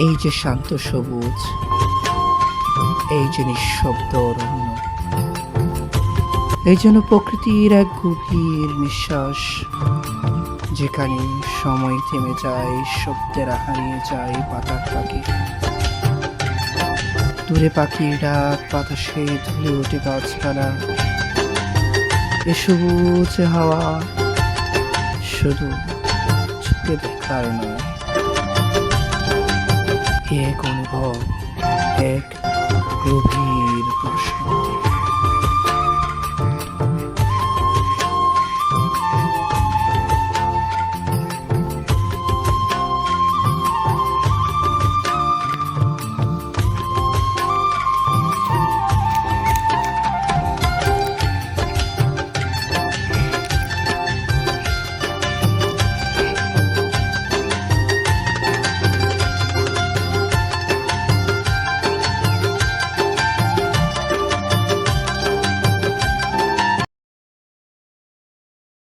এই যে শান্ত সবুজ, এই যে নিঃশব্দ অরণ্য, এই যেন প্রকৃতির এক গভীর নিঃশ্বাস, যেখানে সময় থেমে যায়, শব্দেরা হারিয়ে যায় পাতার পাখি। দূরে পাখির ডাক, বাতাসে ধুলে ওঠে গাছপালা। এ সবুজ হাওয়া শুধু চোখে দেখার নয়, এক অনুভব, এক গভীর প্রশান্তি।